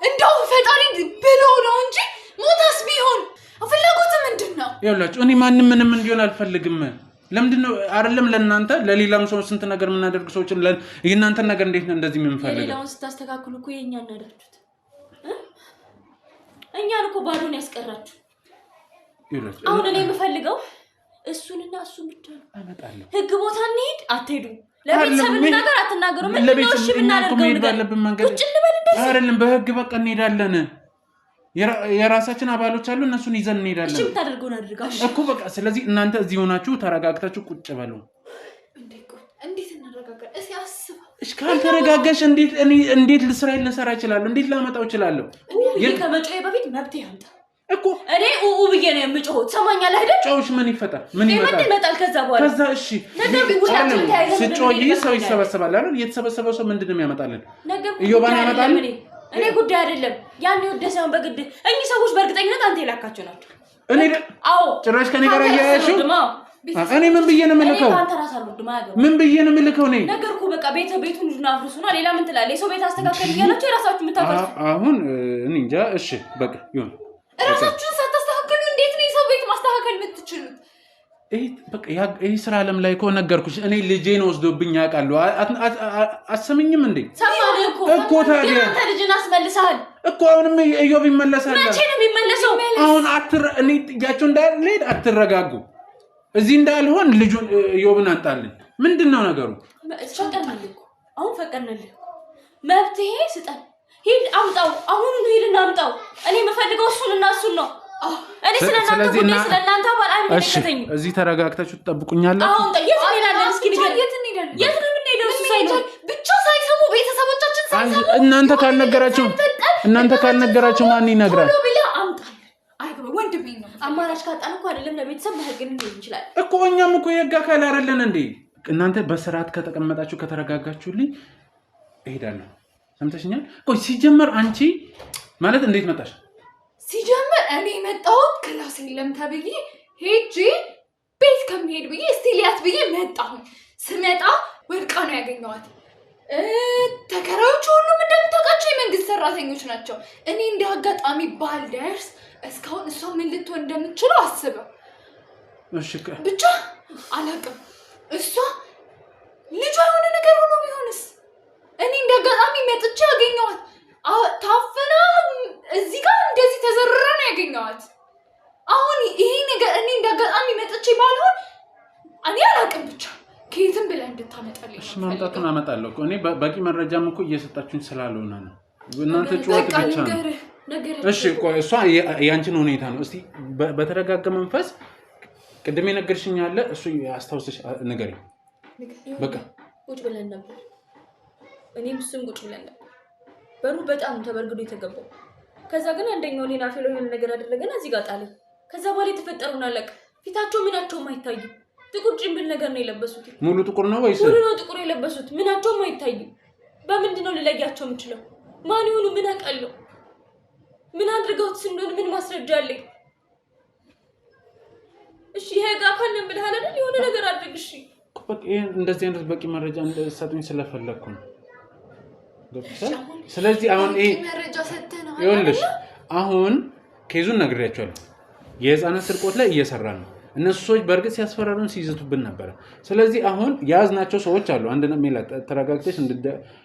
እንደው ፈጣሪ ብሎ ነው እንጂ ሞታስ ቢሆን ፍላጎት ምንድነው ይኸውላችሁ እኔ ማንም ምንም እንዲሆን አልፈልግም ለምንድነው አይደለም ለእናንተ ለሌላም ሰው ስንት ነገር ምናደርግ ሰዎች የእናንተ ነገር እንዴት ነው እንደዚህ የምንፈልገው ሌላውን ስታስተካክሉ እኮ የኛ እናደርኩት እኛን እኮ ባዶን ያስቀራችሁ አሁን እኔ የምፈልገው እሱንና እሱን ብቻ ነው አመጣለሁ ህግ ቦታ እንሂድ አትሄዱ ለቤተሰብ ነገር አትናገሩ ምን ነው እሺ ብናደርገው ነገር ቁጭ እንበል እንደዚህ አይደለም በህግ በቃ እንሄዳለን የራሳችን አባሎች አሉ እነሱን ይዘን እንሄዳለን እሺ ታደርገውን አድርጋው እኮ በቃ ስለዚህ እናንተ እዚህ ሆናችሁ ተረጋግታችሁ ቁጭ በሉ እንዴት እናረጋጋ እሺ አስብ እሺ ካልተረጋጋሽ እንዴት ልሰራ ይችላል እንዴት ላመጣው ይችላል ይሄ ከመጮዬ በፊት መብት ያምጣ እኮ እኔ ብዬ ነው የምጮኸው ሰማኛል አይደል ጮሽ ምን ይመጣል ከዛ በኋላ ከዛ እሺ ስጮይ ሰው ይሰበሰባል አይደል የተሰበሰበው ሰው ምንድነው የሚያመጣልን ኢዮባን ያመጣል እኔ ጉዳይ አይደለም ያን ወደሰውን በግድ እኚህ ሰዎች በእርግጠኝነት አንተ የላካቸው ናቸው እኔ አዎ ጭራሽ ከኔ ጋር ያያያችሁ እኔ ምን ብዬ ነው የምልከው አንተ ራስ አልወድም አያገባም ምን ብዬ ነው የምልከው እኔ ነገርኩ በቃ ቤቱን አፍርሱና ሌላ ምን ትላለህ የሰው ቤት አስተካከል እያላችሁ የራሳችሁ የምታፈርሱ አሁን እኔ እንጃ እሺ በቃ ይሁን ራሳችሁን ሳታስተካከሉ እንዴት ነው የሰው ቤት ማስተካከል የምትችሉት በቃ ይሄ ስራ ዓለም ላይ እኮ ነገርኩሽ እኔ ልጄን ወስዶብኝ ያውቃሉ አሰምኝም እንዴ ሰማህ እኮ ታዲያ አንተ ልጅን አስመልሰሃል እኮ አሁንም ኢዮብ ይመለሳል መቼ ነው የሚመለሰው አሁን እኔ ጥያቸው እንዳልሄድ አትረጋጉ እዚህ እንዳልሆን ልጁን ኢዮብን አንጣልን ምንድነው ነገሩ ፈቀድንልህ አሁን ፈቀድንልህ መብትሄ ስጠን ሂድ አምጣው አሁን ሂድና አምጣው እኔ የምፈልገው እሱንና እሱን ነው እኔ ስለናንተ ጉዳይ ስለናንተ ባል አይመለከተኝም እዚህ ተረጋግታችሁ ትጠብቁኛላችሁ አሁን የት እንሄዳለን እስኪ ንገር የት ነው የምንሄደው እሱ ሳይኖር ብቻ ሳይሰሙ ቤተሰቦቻችን ሳይሰሙ እናንተ ካልነገራችሁ ማን ይነግራል ወንድሜ ነው አማራጭ ካጣን እኮ አይደለም ለቤተሰብ በህግ እንሄድ እንችላለን እኮ እኛም እኮ የህግ አካል አይደለን እንዴ እናንተ በስርዓት ከተቀመጣችሁ ከተረጋጋችሁልኝ እሄዳለሁ ሰምተሽኛል? ቆይ ሲጀመር አንቺ ማለት እንዴት መጣሽ? ሲጀመር እኔ መጣሁት ክላስ የለም ተብዬ ሄጄ ቤት ከመሄድ ብዬ ስቲሊያት ብዬ መጣሁ። ስመጣ ወድቃ ነው ያገኘኋት። ተከራዮቹ ሁሉም እንደምታውቃቸው የመንግስት ሰራተኞች ናቸው። እኔ እንደ አጋጣሚ ባልደርስ እስካሁን እሷ ምን ልትሆን እንደምትችለው አስበው። እሺ ብቻ አላውቅም። እሷ ልጇ የሆነ ነገር ሆኖ ቢሆንስ? እኔ እንደ አጋጣሚ መጥቼ ያገኘኋት ታፍና እዚህ ጋር እንደዚህ ተዘርራ ነው ያገኘኋት። አሁን ይሄ ነገር እኔ እንደ አጋጣሚ መጥቼ ባልሆን እኔ አላውቅም። ብቻ ከየትም ብለህ እንድታመጣልኝ። እሺ ማምጣቱን አመጣለሁ እኮ እኔ በቂ መረጃም እኮ እየሰጣችሁኝ ስላልሆነ ነው። እናንተ ጩኸት ብቻ ነው። እሺ ቆይ እሷ ያንቺን ሁኔታ ነው እስቲ በተረጋጋ መንፈስ ቅድም የነገርሽኝ አለ እሱ አስታውስሽ ንገሪኝ። በቃ ቁጭ ብለን ነበር እኔም እሱም ቁጭ ብለን ነበር። በሩ በጣም ተበርግዶ የተገባው። ከዛ ግን አንደኛው ሌላ ፌሎ የሆነ ነገር አደረገና እዚህ ጋር ጣለ። ከዛ በኋላ የተፈጠረውን አለቀ። ፊታቸው ምናቸውም አይታይም። ጥቁር ጭምብል ነገር ነው የለበሱት። ሙሉ ጥቁር ነው ወይስ? ሙሉ ነው ጥቁር የለበሱት። ምናቸውም አይታይም። በምንድን ነው ልለያቸው የምችለው? ማን ይሆኑ? ምን አውቃለሁ? ምን አድርገውት እንደሆነ ምን ማስረጃ አለኝ? እሺ ይሄ ጋር ካለን ብለሃል አይደል? የሆነ ነገር አድርግ። እሺ በቃ እንደዚህ አይነት በቂ መረጃ እንደሰጡኝ ስለፈለኩ ነው። ስለዚህ አሁን ይሄ መረጃ ሰተናል። ይኸውልሽ አሁን ኬዙን ነግሬያቸዋለሁ። የህፃናት ስርቆት ላይ እየሰራ ነው። እነሱ ሰዎች በእርግጥ ሲያስፈራሩን ሲይዙብን ነበር። ስለዚህ አሁን ያዝናቸው ሰዎች አሉ። አንድ ነው ሜላት ተረጋግተሽ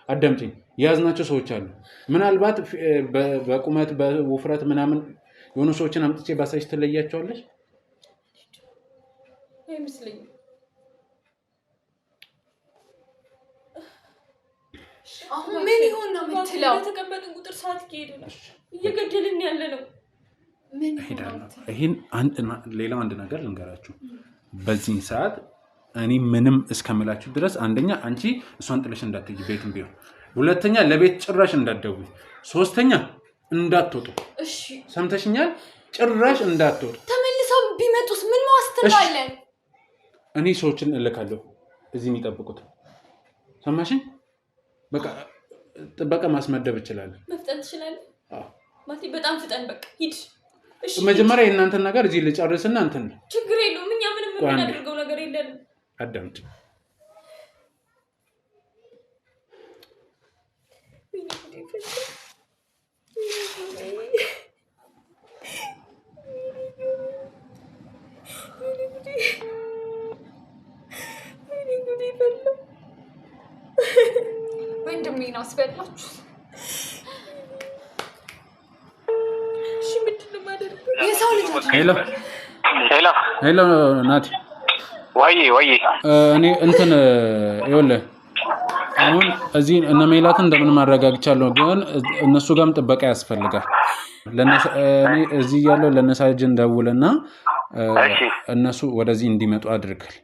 አዳምጪኝ። ያዝናቸው ሰዎች አሉ። ምናልባት በቁመት በውፍረት ምናምን የሆኑ ሰዎችን አምጥቼ ባሳይሽ ትለያቸዋለሽ? አይመስለኝም። አሁን ምን ይሆን ነው የምትለው? በተቀመጥን ቁጥር ሰዓት እየሄደ ነው። እየገደልን ያለ ነው። ምን ሄዳለሁ። ይሄን ሌላው አንድ ነገር ልንገራችሁ። በዚህ ሰዓት እኔ ምንም እስከምላችሁ ድረስ አንደኛ አንቺ እሷን ጥለሽ እንዳትሄጂ ቤትም ቢሆን፣ ሁለተኛ ለቤት ጭራሽ እንዳትደውይ፣ ሶስተኛ እንዳትወጡ። እሺ ሰምተሽኛል? ጭራሽ እንዳትወጡ። ተመልሰው ቢመጡስ ምን ዋስትና አለን? እኔ ሰዎችን እልካለሁ እዚህ የሚጠብቁት። ሰማሽኝ? በቃ ጥበቃ ማስመደብ እችላለሁ። መፍጠን ትችላለህ? ማቲ በጣም ፍጠን። በቃ ሂድ። እሺ መጀመሪያ የእናንተን ነገር እዚህ ልጨርስና እንትን ነው። ችግር የለውም። እኛ ምንም የምናደርገው ነገር የለንም። አዳምጪ። ወንድሜን አስበላችሁ። እሺ ምንድን ነው የማደርገው? የሰው ልጅ ሄሎ ሄሎ ናቲ ወይ እኔ እንትን ይኸውልህ አሁን እዚህ እነ ሜላትን እንደምን ማረጋግቻለሁ፣ ግን እነሱ ጋርም ጥበቃ ያስፈልጋል። እኔ እዚህ ያለው ለነሳጅን ደውልና እነሱ ወደዚህ እንዲመጡ አድርገል።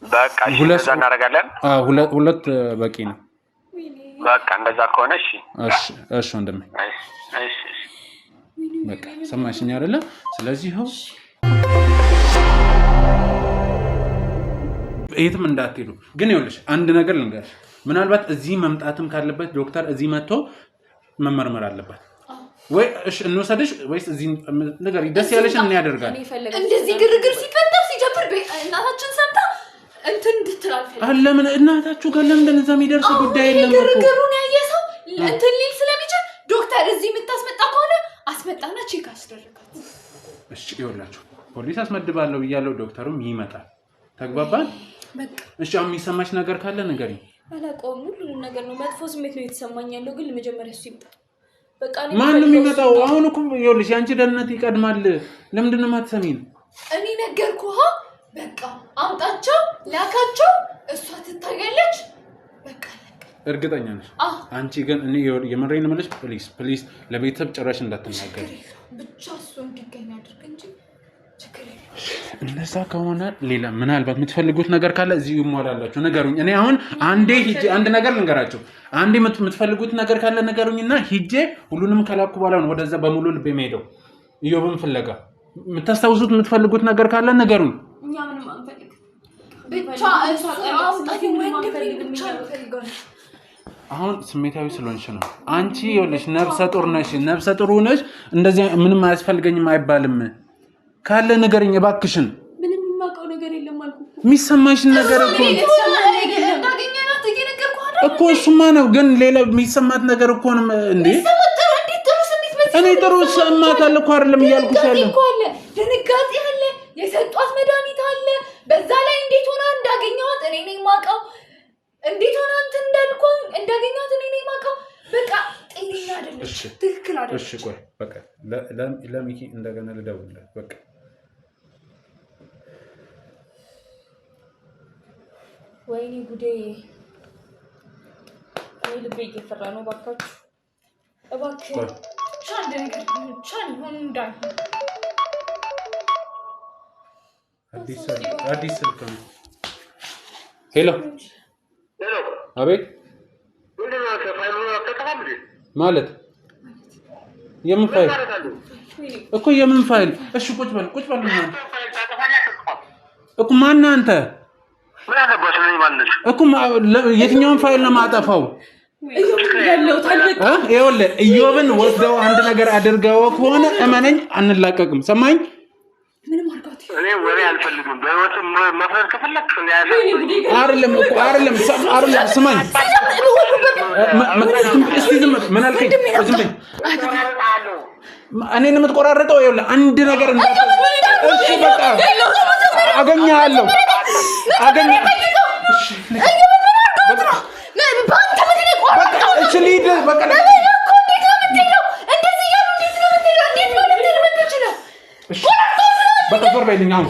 በቃ እሺ እናደርጋለን። ሁለት በቂ ነው። በቃ እንደዛ ከሆነ እሺ እሺ ወንድሜ እሺ በቃ ሰማሽኝ አይደለ? ስለዚህ የትም እንዳትሄዱ። ግን ይኸውልሽ አንድ ነገር ልንገርሽ፣ ምናልባት እዚህ መምጣትም ካለበት ዶክተር እዚህ መጥቶ መመርመር አለበት ወይ? እሺ እንወሰድሽ ወይስ እዚህ ነገር ደስ ያለሽን ምን ያደርጋል? እንደዚህ ግርግር ሲፈጠር ሲጀምር እናታችን ሰምታ እንትን እንድትላልፈ ለምን እናታችሁ ጋር ለምን እዛ የሚደርስ ጉዳይ የለም እኮ። ግርግሩን ያየ ሰው እንትን ሊል ስለሚችል ዶክተር እዚህ የምታስመጣ ከሆነ አስመጣና ቼክ አስደርጋት። እሺ ይኸውላችሁ ፖሊስ አስመድባለሁ ብያለሁ፣ ዶክተሩም ይመጣል። ተግባባን? በቃ እሺ አሁን የሚሰማሽ ነገር ካለ ንገሪኝ። አላውቀውም፣ ሁሉንም ነገር ነው። መጥፎ ስሜት ነው የተሰማኝ ያለው፣ ግን መጀመሪያ እሱ ይምጣ። በቃ ማንም የሚመጣው አሁን እኮ ይኸውልሽ ያንቺ ደህንነት ይቀድማል። ለምንድን ነው የማትሰሚኝ? እኔ ነገርኩህ። በቃ አምጣቸው፣ ላካቸው፣ እሷ ትታያለች። በቃ እርግጠኛ ነሽ? አንቺ ግን እኔ የመረኝ ነው የምልሽ። ፕሊዝ ለቤተሰብ ጭራሽ እንዳትናገር ብቻ። እሱ እንዲገኝ አድርግ እንጂ ችግር የለም። እንደዛ ከሆነ ሌላ ምናልባት የምትፈልጉት ነገር ካለ እዚሁ ይሟላላችሁ፣ ነገሩኝ። እኔ አሁን አንዴ ሂጄ አንድ ነገር ልንገራችሁ። አንዴ የምትፈልጉት ነገር ካለ ነገሩኝና ሂጄ ሁሉንም ከላኩ በኋላ ነው ወደዛ በሙሉ ልቤ የምሄደው ኢዮብን ፍለጋ። የምታስታውሱት የምትፈልጉት ነገር ካለ ነገሩኝ። እኛ ምንም አንፈልግ፣ ብቻ እሱ አምጣት። ወንድሜ ብቻ ፈልገው አሁን ስሜታዊ ስለሆንሽ ነው አንቺ ይኸውልሽ ነፍሰ ጡር ነሽ እንደዚህ ምንም አያስፈልገኝም አይባልም ካለ ንገረኝ እባክሽን ምንም የማውቀው ነገር የለም አልኩ የሚሰማሽን ነገር እኮ እሱማ ነው ግን ሌላ የሚሰማት ነገር እኮ ነው እንዴ እኔ ጥሩ ሰማታለሁ እኮ አይደለም እያልኩሽ ያለው ድንጋጤ አለ የሰጧት መድኃኒት አለ በዛ ላይ እንዴት ሆና እንዳገኘኋት እኔ ነኝ የማውቀው እንዴት ሆና እንትን እንዳገኘኋት እኔ ነኝ የማውቀው በቃ ጤነኛ አይደለች ትክክል አይደለች እሺ ቆይ በቃ ለሚኪ እንደገና ልደውልለት በቃ ወይኔ ጉዴ እኔ ልቤ እየፈራ ነው እባክህ ቻል ነገር ቻል ሆኖ እንዳይሆን አዲስ ስልክ ነው ሄሎ አቤት ማለት የምን ፋይል እኮ የምን ፋይል እሺ ቁጭ በል እኮ ማን አንተ እኮ የትኛውን ፋይል ነው ማጠፋው ይኸውልህ ኢዮብን ወስደው አንድ ነገር አድርገው ከሆነ እመነኝ አንላቀቅም ሰማኝ ምንም አርጋት እኔ ወሬ አልፈልግም በህይወት መፍረድ ከፈለክ አይደለም ስማኝ እስቲ ዝም ምን አልከኝ ዝም በይ እኔን የምትቆራረጠው ይኸውልህ አንድ ነገር እሺ በቃ አገኛለሁ እሺ ልሂድ በቃ በቃ ዞር በይልኝ አሁን